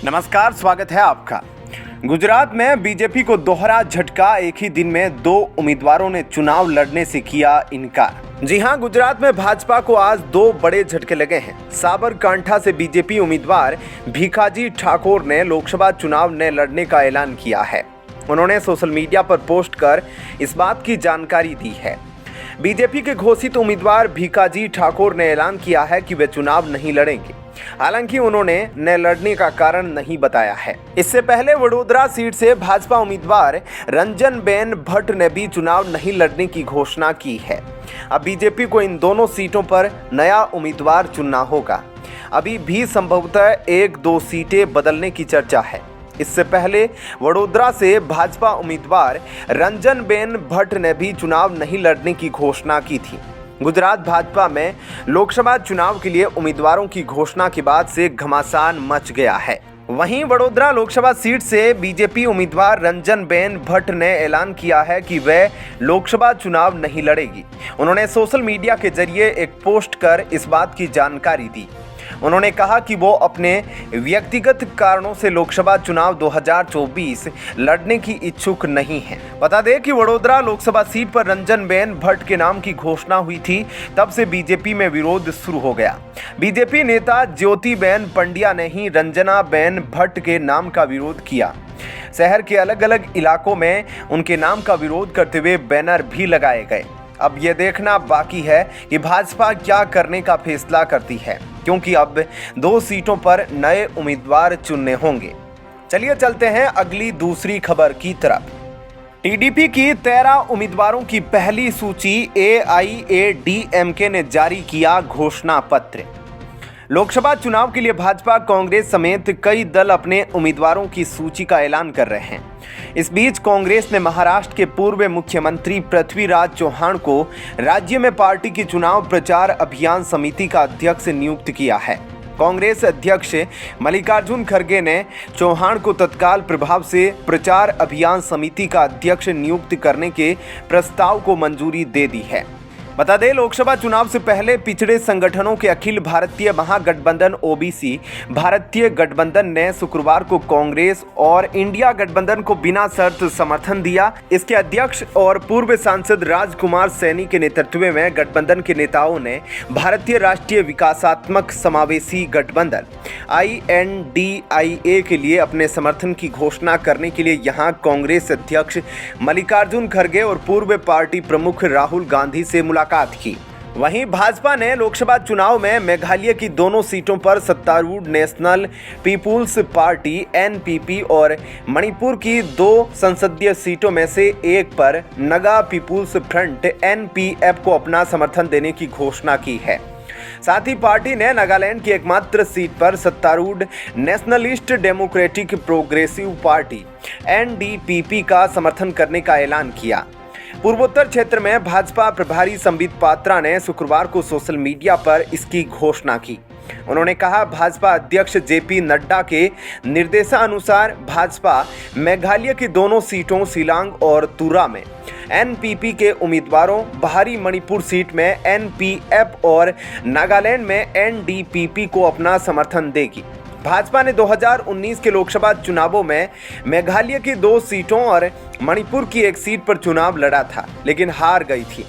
नमस्कार, स्वागत है आपका। गुजरात में बीजेपी को दोहरा झटका। एक ही दिन में दो उम्मीदवारों ने चुनाव लड़ने से किया इनकार। जी हां, गुजरात में भाजपा को आज दो बड़े झटके लगे हैं। साबरकांठा से बीजेपी उम्मीदवार भीखाजी ठाकुर ने लोकसभा चुनाव न लड़ने का ऐलान किया है। उन्होंने सोशल मीडिया पर पोस्ट कर इस बात की जानकारी दी है। बीजेपी के घोषित उम्मीदवार भीखाजी ठाकुर ने ऐलान किया है कि वे चुनाव नहीं लड़ेंगे। हालांकि उन्होंने न लड़ने का कारण नहीं बताया है। इससे पहले वडोदरा सीट से भाजपा उम्मीदवार रंजनबेन भट्ट ने भी चुनाव नहीं लड़ने की घोषणा की है। अब बीजेपी को इन दोनों सीटों पर नया उम्मीदवार चुनना होगा। अभी भी संभवतः 1-2 सीटें बदलने की चर्चा है। इससे पहले वडोदरा से भाजपा उम्मीदवार रंजनबेन भट्ट ने भी चुनाव नहीं लड़ने की घोषणा की थी। गुजरात भाजपा में लोकसभा चुनाव के लिए उम्मीदवारों की घोषणा के बाद से घमासान मच गया है। वहीं वडोदरा लोकसभा सीट से बीजेपी उम्मीदवार रंजनबेन भट्ट ने ऐलान किया है कि वह लोकसभा चुनाव नहीं लड़ेगी। उन्होंने सोशल मीडिया के जरिए एक पोस्ट कर इस बात की जानकारी दी। उन्होंने कहा कि वो अपने व्यक्तिगत कारणों से लोकसभा चुनाव 2024 लड़ने की इच्छुक नहीं हैं। बता दें कि वडोदरा लोकसभा सीट पर रंजनबेन भट्ट के नाम की घोषणा हुई थी, तब से बीजेपी में विरोध शुरू हो गया। बीजेपी नेता ज्योतिबेन पंड्या ने ही रंजनाबेन भट्ट के नाम का विरोध किया। शहर के अलग अलग इलाकों में उनके नाम का विरोध करते हुए बैनर भी लगाए गए। अब ये देखना बाकी है कि भाजपा क्या करने का फैसला करती है, क्योंकि अब 2 सीटों पर नए उम्मीदवार चुनने होंगे। चलिए चलते हैं अगली दूसरी खबर की तरफ। टीडीपी की 13 उम्मीदवारों की पहली सूची एआईएडीएमके ने जारी किया घोषणा पत्र। लोकसभा चुनाव के लिए भाजपा, कांग्रेस समेत कई दल अपने उम्मीदवारों की सूची का ऐलान कर रहे हैं। इस बीच कांग्रेस ने महाराष्ट्र के पूर्व मुख्यमंत्री पृथ्वीराज चौहान को राज्य में पार्टी की चुनाव प्रचार अभियान समिति का अध्यक्ष नियुक्त किया है। कांग्रेस अध्यक्ष मल्लिकार्जुन खड़गे ने चौहान को तत्काल प्रभाव से प्रचार अभियान समिति का अध्यक्ष नियुक्त करने के प्रस्ताव को मंजूरी दे दी है। बता दें, लोकसभा चुनाव से पहले पिछड़े संगठनों के अखिल भारतीय महागठबंधन ओबीसी भारतीय गठबंधन ने शुक्रवार को कांग्रेस और इंडिया गठबंधन को बिना शर्त समर्थन दिया। इसके अध्यक्ष और पूर्व सांसद राजकुमार सैनी के नेतृत्व में गठबंधन के नेताओं ने भारतीय राष्ट्रीय विकासात्मक समावेशी गठबंधन INDIA के लिए अपने समर्थन की घोषणा करने के लिए यहां कांग्रेस अध्यक्ष मल्लिकार्जुन खड़गे और पूर्व पार्टी प्रमुख राहुल गांधी से मुलाकात की। वहीं भाजपा ने लोकसभा चुनाव में मेघालय की दोनों सीटों पर सत्तारूढ़ नेशनल पीपुल्स पार्टी NPP और मणिपुर की 2 संसदीय सीटों में से एक पर नगा पीपुल्स फ्रंट NPF को अपना समर्थन देने की घोषणा की है। साथ ही पार्टी ने नागालैंड की एकमात्र सीट पर सत्तारूढ़ nationalist democratic progressive party NDPP का समर्थन करने का ऐलान किया। पूर्वोत्तर क्षेत्र में भाजपा प्रभारी संबित पात्रा ने शुक्रवार को सोशल मीडिया पर इसकी घोषणा की। उन्होंने कहा, भाजपा अध्यक्ष JP नड्डा के निर्देशानुसार भाजपा मेघालय की दोनों सीटों शिलांग और तुरा में NPP के उम्मीदवारों, बाहरी मणिपुर सीट में NPF और नागालैंड में NDPP को अपना समर्थन देगी। भाजपा ने 2019 के लोकसभा चुनावों में मेघालय की 2 सीटों और मणिपुर की 1 सीट पर चुनाव लड़ा था, लेकिन हार गई थी।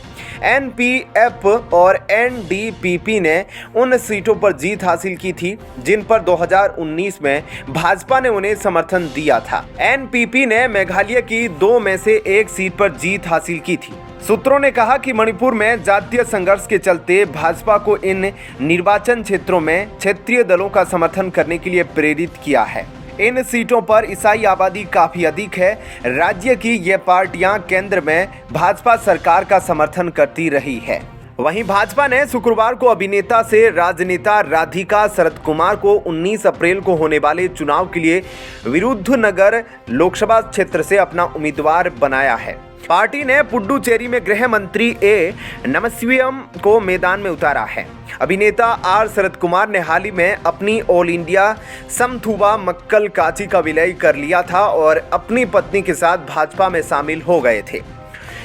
NPF और NDPP ने उन सीटों पर जीत हासिल की थी जिन पर 2019 में भाजपा ने उन्हें समर्थन दिया था। NPP ने मेघालय की 2 में से 1 सीट पर जीत हासिल की थी। सूत्रों ने कहा कि मणिपुर में जातीय संघर्ष के चलते भाजपा को इन निर्वाचन क्षेत्रों में क्षेत्रीय दलों का समर्थन करने के लिए प्रेरित किया है। इन सीटों पर ईसाई आबादी काफी अधिक है। राज्य की ये पार्टियां केंद्र में भाजपा सरकार का समर्थन करती रही है। वहीं भाजपा ने शुक्रवार को अभिनेता से राजनेता राधिका शरद कुमार को 19 अप्रैल को होने वाले चुनाव के लिए विरुद्धनगर लोकसभा क्षेत्र से अपना उम्मीदवार बनाया है। पार्टी ने पुडुचेरी में गृह मंत्री A नमसिवम को मैदान में उतारा है। अभिनेता R शरद कुमार ने हाल ही में अपनी ऑल इंडिया समथुवा मक्कल काची का विलय कर लिया था और अपनी पत्नी के साथ भाजपा में शामिल हो गए थे।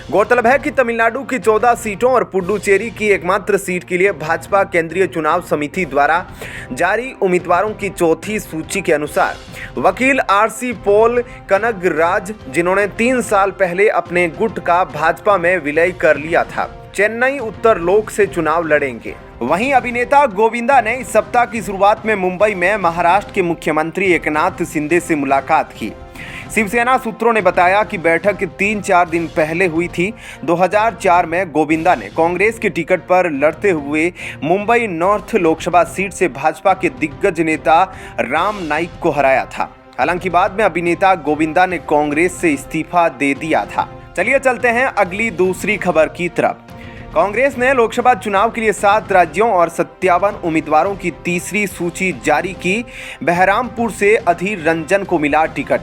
गौरतलब है कि तमिलनाडु की 14 सीटों और पुडुचेरी की एकमात्र सीट के लिए भाजपा केंद्रीय चुनाव समिति द्वारा जारी उम्मीदवारों की चौथी सूची के अनुसार वकील आरसी पोल कनगराज, जिन्होंने 3 साल पहले अपने गुट का भाजपा में विलय कर लिया था, चेन्नई उत्तर लोक से चुनाव लड़ेंगे। वहीं अभिनेता गोविंदा ने इस सप्ताह की शुरुआत में मुंबई में महाराष्ट्र के मुख्यमंत्री एकनाथ शिंदे से मुलाकात की। शिवसेना सूत्रों ने बताया कि बैठक 3-4 दिन पहले हुई थी। 2004 में गोविंदा ने कांग्रेस के टिकट पर लड़ते हुए मुंबई नॉर्थ लोकसभा सीट से भाजपा के दिग्गज नेता राम नाईक को हराया था। हालांकि बाद में अभिनेता गोविंदा ने कांग्रेस से इस्तीफा दे दिया था। चलिए चलते हैं अगली दूसरी खबर की तरफ। कांग्रेस ने लोकसभा चुनाव के लिए 7 राज्यों और 57 उम्मीदवारों की तीसरी सूची जारी की। बहरामपुर से अधीर रंजन को मिला टिकट।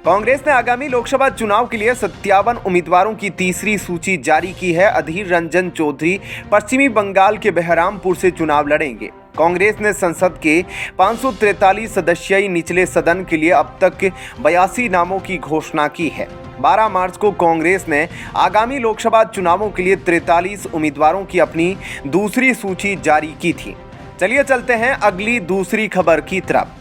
कांग्रेस ने आगामी लोकसभा चुनाव के लिए 57 उम्मीदवारों की तीसरी सूची जारी की है। अधीर रंजन चौधरी पश्चिमी बंगाल के बहरामपुर से चुनाव लड़ेंगे। कांग्रेस ने संसद के 543 सदस्यीय निचले सदन के लिए अब तक 82 नामों की घोषणा की है। 12 मार्च को कांग्रेस ने आगामी लोकसभा चुनावों के लिए 43 उम्मीदवारों की अपनी दूसरी सूची जारी की थी। चलिए चलते हैं अगली दूसरी खबर की तरफ।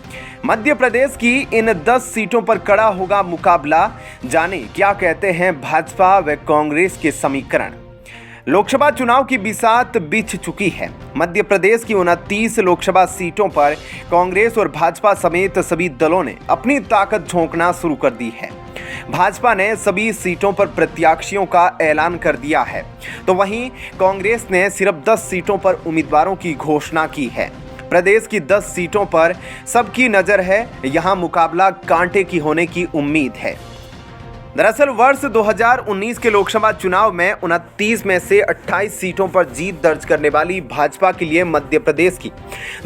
मध्य प्रदेश की इन 10 सीटों पर कड़ा होगा मुकाबला। जाने क्या कहते हैं भाजपा व कांग्रेस के समीकरण। लोकसभा चुनाव की बिसात बिछ चुकी है। मध्य प्रदेश की 29 लोकसभा सीटों पर कांग्रेस और भाजपा समेत सभी दलों ने अपनी ताकत झोंकना शुरू कर दी है। भाजपा ने सभी सीटों पर प्रत्याशियों का ऐलान कर दिया है, तो वहीं कांग्रेस ने सिर्फ 10 सीटों पर उम्मीदवारों की घोषणा की है। प्रदेश की 10 सीटों पर सबकी नजर है। यहां मुकाबला कांटे की होने की उम्मीद है। दरअसल वर्ष 2019 के लोकसभा चुनाव में 29 में से 28 सीटों पर जीत दर्ज करने वाली भाजपा के लिए मध्य प्रदेश की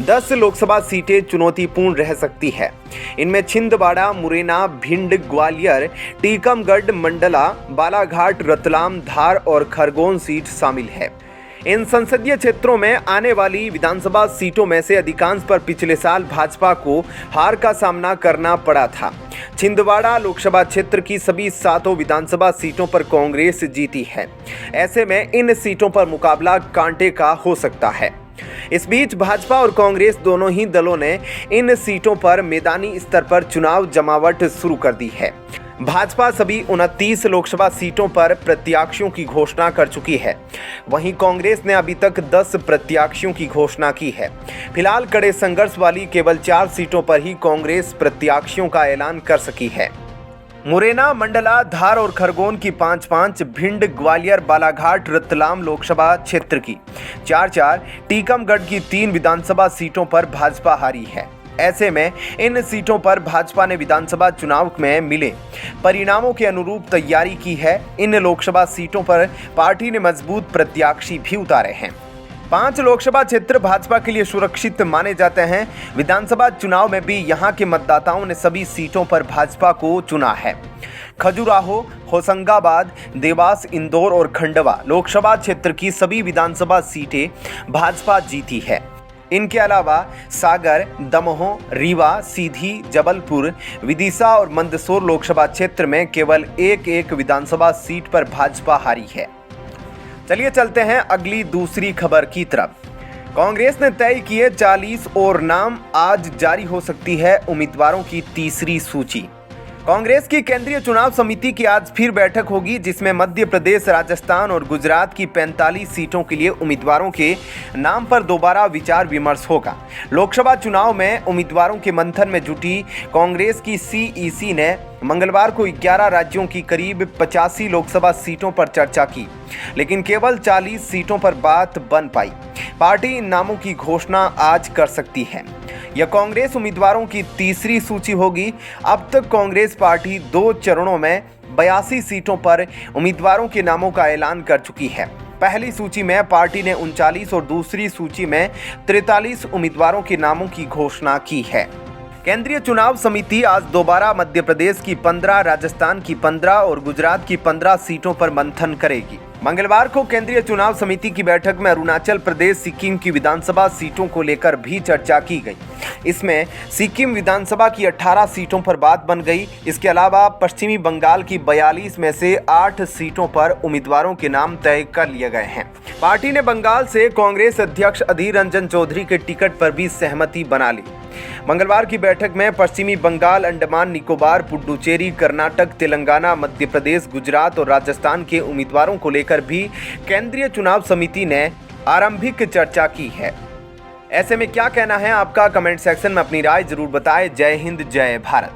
10 लोकसभा सीटें चुनौतीपूर्ण रह सकती है। इनमें छिंदवाड़ा, मुरैना, भिंड, ग्वालियर, टीकमगढ़, मंडला, बालाघाट, रतलाम, धार और खरगोन सीट शामिल है। इन संसदीय क्षेत्रों में आने वाली विधानसभा सीटों में से अधिकांश पर पिछले साल भाजपा को हार का सामना करना पड़ा था। छिंदवाड़ा लोकसभा क्षेत्र की सभी 7 विधानसभा सीटों पर कांग्रेस जीती है। ऐसे में इन सीटों पर मुकाबला कांटे का हो सकता है। इस बीच भाजपा और कांग्रेस दोनों ही दलों ने इन सीटों पर मैदानी स्तर पर चुनाव जमावट शुरू कर दी है। भाजपा सभी 29 लोकसभा सीटों पर प्रत्याशियों की घोषणा कर चुकी है। वहीं कांग्रेस ने अभी तक 10 प्रत्याशियों की घोषणा की है। फिलहाल कड़े संघर्ष वाली केवल 4 सीटों पर ही कांग्रेस प्रत्याशियों का ऐलान कर सकी है। मुरैना, मंडला, धार और खरगोन की 5-5, भिंड, ग्वालियर, बालाघाट, रतलाम लोकसभा क्षेत्र की 4-4, टीकमगढ़ की 3 विधानसभा सीटों पर भाजपा हारी है। ऐसे में इन सीटों पर भाजपा ने विधानसभा चुनाव में मिले परिणामों के अनुरूप तैयारी की है। इन लोकसभा सीटों पर पार्टी ने मजबूत प्रत्याशी भी उतारे हैं। 5 लोकसभा क्षेत्र भाजपा के लिए सुरक्षित माने जाते हैं। विधानसभा चुनाव में भी यहां के मतदाताओं ने सभी सीटों पर भाजपा को चुना है। खजुराहो, होशंगाबाद, देवास, इंदौर और खंडवा लोकसभा क्षेत्र की सभी विधानसभा सीटें भाजपा जीती है। इनके अलावा सागर, दमोह, रीवा, सीधी, जबलपुर, विदिशा और मंदसौर लोकसभा क्षेत्र में केवल एक विधानसभा सीट पर भाजपा हारी है। चलिए चलते हैं अगली दूसरी खबर की तरफ। कांग्रेस ने तय किए 40 और नाम। आज जारी हो सकती है उम्मीदवारों की तीसरी सूची। कांग्रेस की केंद्रीय चुनाव समिति की आज फिर बैठक होगी, जिसमें मध्य प्रदेश, राजस्थान और गुजरात की 45 सीटों के लिए उम्मीदवारों के नाम पर दोबारा विचार विमर्श होगा। लोकसभा चुनाव में उम्मीदवारों के मंथन में जुटी कांग्रेस की सीईसी ने मंगलवार को 11 राज्यों की करीब 85 लोकसभा सीटों पर चर्चा की, लेकिन केवल 40 सीटों पर बात बन पाई। पार्टी इन नामों की घोषणा आज कर सकती है। यह कांग्रेस उम्मीदवारों की तीसरी सूची होगी। अब तक कांग्रेस पार्टी 2 चरणों में 82 सीटों पर उम्मीदवारों के नामों का ऐलान कर चुकी है। पहली सूची में पार्टी ने 39 और दूसरी सूची में 43 उम्मीदवारों के नामों की घोषणा की है। केंद्रीय चुनाव समिति आज दोबारा मध्य प्रदेश की 15, राजस्थान की 15 और गुजरात की 15 सीटों पर मंथन करेगी। मंगलवार को केंद्रीय चुनाव समिति की बैठक में अरुणाचल प्रदेश सिक्किम की विधानसभा सीटों को लेकर भी चर्चा की गई। इसमें सिक्किम विधानसभा की 18 सीटों पर बात बन गई। इसके अलावा पश्चिमी बंगाल की 42 में से 8 सीटों पर उम्मीदवारों के नाम तय कर लिए गए हैं। पार्टी ने बंगाल से कांग्रेस अध्यक्ष अधीर रंजन चौधरी के टिकट पर भी सहमति बना ली। मंगलवार की बैठक में पश्चिमी बंगाल, अंडमान निकोबार, पुडुचेरी, कर्नाटक, तेलंगाना, मध्य प्रदेश, गुजरात और राजस्थान के उम्मीदवारों को लेकर भी केंद्रीय चुनाव समिति ने आरंभिक चर्चा की है। ऐसे में क्या कहना है आपका? कमेंट सेक्शन में अपनी राय जरूर बताएं। जय हिंद, जय भारत।